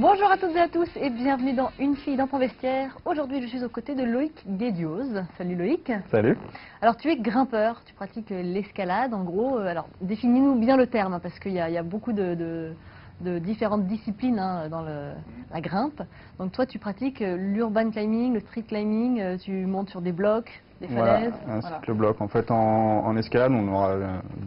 Bonjour à toutes et à tous et bienvenue dans Une fille dans ton vestiaire. Aujourd'hui, je suis aux côtés de Loïc Guédioz. Salut Loïc. Salut. Alors, tu es grimpeur, tu pratiques l'escalade en gros. Alors, définis-nous bien le terme, hein, parce qu'il y a beaucoup de différentes disciplines dans la grimpe. Donc, toi, tu pratiques l'urban climbing, le street climbing, tu montes sur des blocs, des falaises. Voilà, un cycle bloc. En fait, en escalade, on aura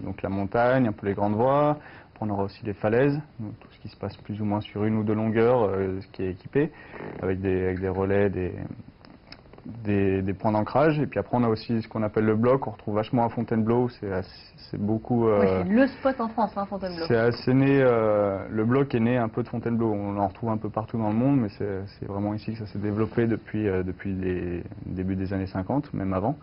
donc la montagne, un peu les grandes voies. On aura aussi les falaises, donc tout ce qui se passe plus ou moins sur une ou deux longueurs, ce qui est équipé, avec des relais, des points d'ancrage. Et puis après, on a aussi ce qu'on appelle le bloc. On retrouve vachement à Fontainebleau. C'est beaucoup. Oui, c'est le spot en France, Fontainebleau. C'est assez né. Le bloc est né un peu de Fontainebleau. On en retrouve un peu partout dans le monde, mais c'est vraiment ici que ça s'est développé depuis les débuts des années 50, même avant.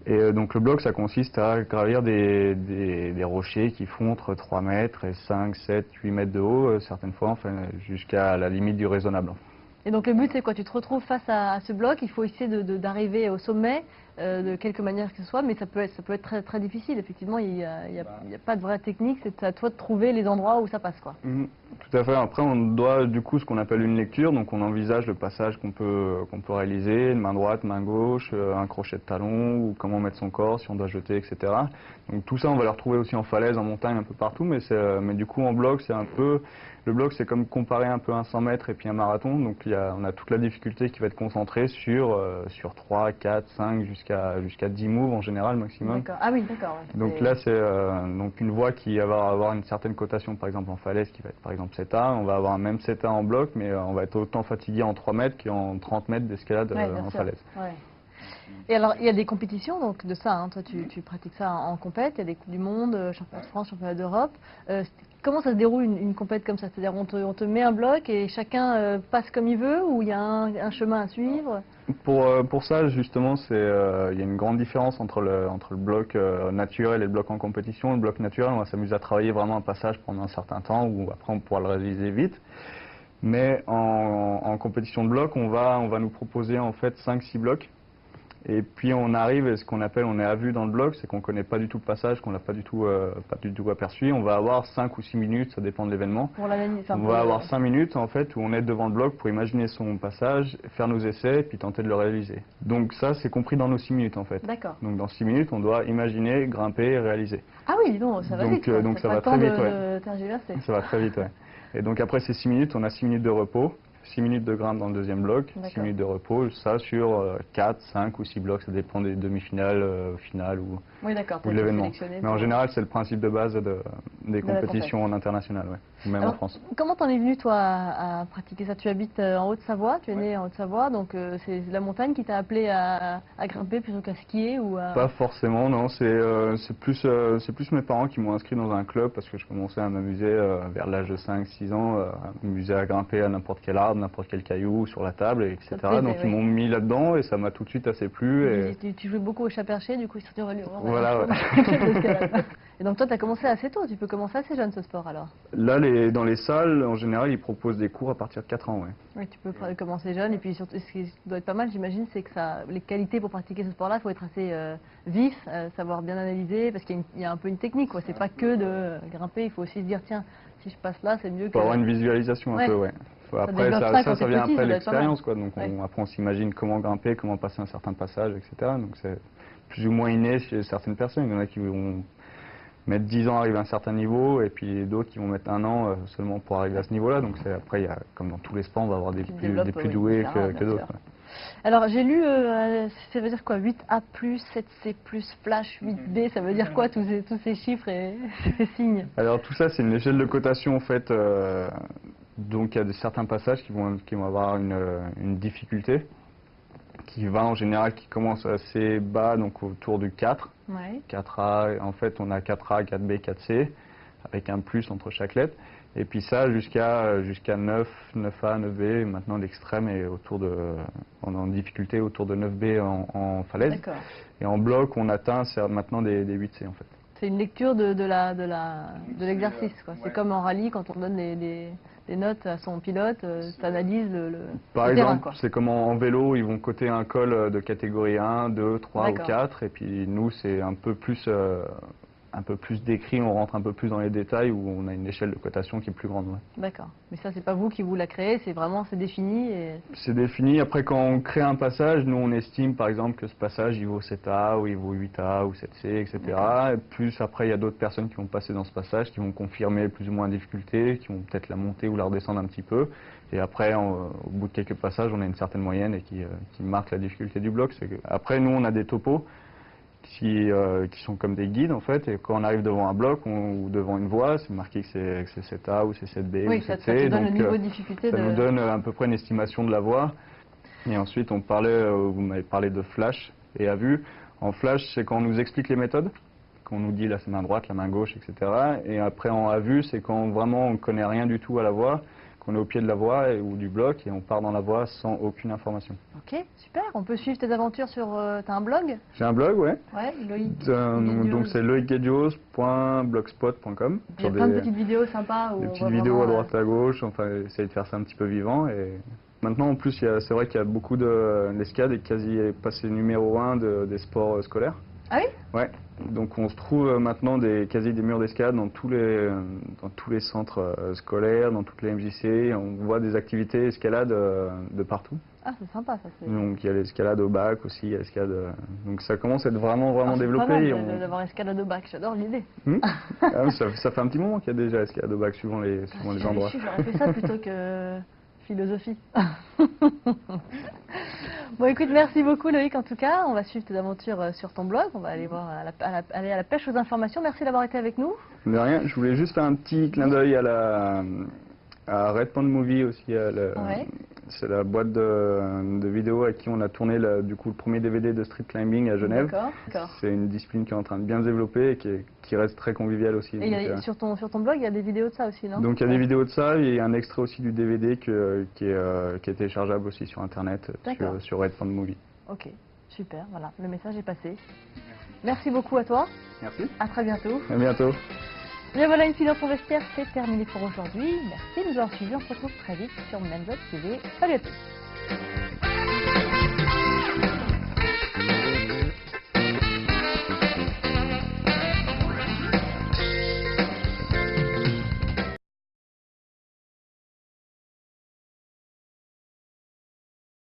Et donc le bloc, ça consiste à gravir des rochers qui font entre 3 mètres et 5, 7, 8 mètres de haut, certaines fois, enfin, jusqu'à la limite du raisonnable. Et donc le but, c'est quoi? Tu te retrouves face à ce bloc, il faut essayer d'arriver au sommet de quelque manière que ce soit, mais ça peut être très, très difficile. Effectivement, il n'y a pas de vraie technique, c'est à toi de trouver les endroits où ça passe, quoi. Tout à fait. Après, on doit du coup ce qu'on appelle une lecture, donc on envisage le passage qu'on peut réaliser, une main droite, main gauche, un crochet de talon, ou comment mettre son corps, si on doit jeter, etc. Donc tout ça, on va le retrouver aussi en falaise, en montagne, un peu partout, mais du coup en bloc, c'est un peu... Le bloc, c'est comme comparer un peu un 100 mètres et puis un marathon, donc on a toute la difficulté qui va être concentrée sur 3, 4, 5, jusqu'à 10 moves en général maximum. Ah oui, d'accord. Ouais. Donc là, c'est donc une voie qui va avoir une certaine cotation, par exemple en falaise, qui va être par exemple 7A. On va avoir un même 7A en bloc, mais on va être autant fatigué en 3 mètres qu'en 30 mètres d'escalade en falaise. Ouais. Et alors, il y a des compétitions donc de ça, toi tu pratiques ça en compète, il y a des Coupes du Monde, Championnat de France, Championnat d'Europe. Comment ça se déroule une compète comme ça? C'est-à-dire on te met un bloc et chacun passe comme il veut ou il y a un chemin à suivre? Pour ça, justement, il y a une grande différence entre le bloc naturel et le bloc en compétition. Le bloc naturel, on va s'amuser à travailler vraiment un passage pendant un certain temps, ou après on pourra le réaliser vite. Mais en compétition de bloc, on va nous proposer en fait 5-6 blocs. Et puis on arrive, et ce qu'on appelle, on est à vue dans le bloc, c'est qu'on ne connaît pas du tout le passage, qu'on l'a pas du tout aperçu. On va avoir 5 ou 6 minutes, ça dépend de l'événement. On va avoir 5 minutes en fait où on est devant le bloc pour imaginer son passage, faire nos essais et puis tenter de le réaliser. Donc ça, c'est compris dans nos 6 minutes en fait. D'accord. Donc dans 6 minutes, on doit imaginer, grimper et réaliser. Ah oui, donc ça va vite. Donc ça va très vite, ouais. Ça va très vite, ouais. Et donc après ces 6 minutes, on a 6 minutes de repos. 6 minutes de grimpe dans le deuxième bloc, 6 minutes de repos, ça sur 4, 5 ou 6 blocs, ça dépend des demi-finales, finales ou de l'événement. Mais en général, c'est le principe de base des compétitions en international, même en France. Comment t'en es venu toi à pratiquer ça? Tu habites en Haute-Savoie, tu es né en Haute-Savoie, donc c'est la montagne qui t'a appelé à grimper plutôt qu'à skier ou à... Pas forcément, non, c'est plus mes parents qui m'ont inscrit dans un club parce que je commençais à m'amuser vers l'âge de 5-6 ans, à m'amuser à grimper à n'importe quel arbre, n'importe quel caillou sur la table, etc. Donc ils m'ont mis là-dedans et ça m'a tout de suite assez plu. Tu jouais beaucoup au chat perché, du coup ils se sont dit, voilà, ouais. Et donc toi tu as commencé assez tôt, tu peux commencer assez jeune ce sport alors? Là, dans les salles, en général, ils proposent des cours à partir de 4 ans, Oui, tu peux commencer jeune et puis surtout ce qui doit être pas mal, j'imagine, c'est que les qualités pour pratiquer ce sport-là, il faut être assez vif, savoir bien analyser, parce qu'il y a un peu une technique, quoi. C'est pas que de grimper, il faut aussi se dire, tiens, si je passe là, c'est mieux que... Il faut avoir une visualisation un peu, Après, ça vient après l'expérience, quoi. Donc après, on s'imagine comment grimper, comment passer un certain passage, etc. Donc c'est plus ou moins inné chez certaines personnes. Il y en a qui vont mettre 10 ans à arriver à un certain niveau, et puis d'autres qui vont mettre 1 an seulement pour arriver à ce niveau-là. Donc après, comme dans tous les sports, on va avoir des plus doués que d'autres. Alors j'ai lu, ça veut dire quoi, 8A+, 7C+, Flash, 8B, ça veut dire quoi tous ces chiffres et ces signes? Alors tout ça, c'est une échelle de cotation en fait. Donc il y a certains passages qui vont avoir une difficulté qui va en général, qui commence assez bas, donc autour du 4. 4A, en fait on a 4A, 4B, 4C, avec un plus entre chaque lettre. Et puis ça jusqu'à 9, 9A, 9B, maintenant l'extrême est en difficulté autour de 9B en falaise. Et en bloc on atteint maintenant des 8C en fait. C'est une lecture de l'exercice, quoi. C'est comme en rallye quand on donne des notes à son pilote, tu analyses Par exemple, c'est comme en vélo, ils vont coter un col de catégorie 1, 2, 3 ou 4, et puis nous c'est un peu plus un peu plus décrit, on rentre un peu plus dans les détails, où on a une échelle de cotation qui est plus grande. Ouais. D'accord. Mais ça, c'est pas vous qui vous la créez, c'est vraiment, c'est défini et... C'est défini. Après, quand on crée un passage, nous, on estime, par exemple, que ce passage, il vaut 7A, ou il vaut 8A, ou 7C, etc. Et plus, après, il y a d'autres personnes qui vont passer dans ce passage, qui vont confirmer plus ou moins la difficulté, qui vont peut-être la monter ou la redescendre un petit peu. Et après, au bout de quelques passages, on a une certaine moyenne et qui marque la difficulté du bloc. Après, nous, on a des topos qui sont comme des guides en fait, et quand on arrive devant un bloc ou devant une voie, c'est marqué que c'est 7A ou c'est 7B oui, ou 7C. ça te donne le niveau de difficulté. Ça nous donne à peu près une estimation de la voie. Et ensuite, vous m'avez parlé de flash et à vue. En flash, c'est quand on nous explique les méthodes, qu'on nous dit la main droite, la main gauche, etc. Et après, en à vue, c'est quand vraiment on ne connaît rien du tout à la voie, qu'on est au pied de la voie ou du bloc et on part dans la voie sans aucune information. Ok, super. On peut suivre tes aventures sur... T'as un blog? J'ai un blog, ouais. Ouais, Loïc. Donc c'est loicguedios.blogspot.com. Il y a plein de petites vidéos sympas. Des petites vidéos à droite à gauche, enfin essayer de faire ça un petit peu vivant. Et maintenant en plus, c'est vrai qu'il y a beaucoup l'escalade est quasi passé numéro 1 des sports scolaires. Ah oui? Ouais. Donc on se trouve maintenant quasi des murs d'escalade dans tous les centres scolaires, dans toutes les MJC. On voit des activités escalade de partout. Ah, c'est sympa ça. Donc il y a l'escalade au bac aussi, il y a l'escalade. Donc ça commence à être vraiment développé. C'est pas mal d'avoir escalade au bac, j'adore l'idée. Ça fait un petit moment qu'il y a déjà escalade au bac suivant les endroits. J'aurais fait ça plutôt que philosophie. Bon, écoute, merci beaucoup Loïc en tout cas. On va suivre tes aventures sur ton blog. On va aller aller à la pêche aux informations. Merci d'avoir été avec nous. De rien, je voulais juste faire un petit clin d'œil à Red Pond Movie aussi. Ouais. C'est la boîte de vidéos avec qui on a tourné le premier DVD de street climbing à Genève. D'accord. C'est une discipline qui est en train de bien se développer et qui reste très conviviale aussi. Et sur ton blog, il y a des vidéos de ça aussi, non? Donc il y a des vidéos de ça et un extrait aussi du DVD qui est téléchargeable aussi sur Internet, sur Red Pond Movie. Ok, super, voilà, le message est passé. Merci beaucoup à toi. Merci. À très bientôt. À bientôt. Bien voilà, une fille dans ton vestiaire, c'est terminé pour aujourd'hui. Merci de nous avoir suivis, on se retrouve très vite sur Men's TV. Salut à tous.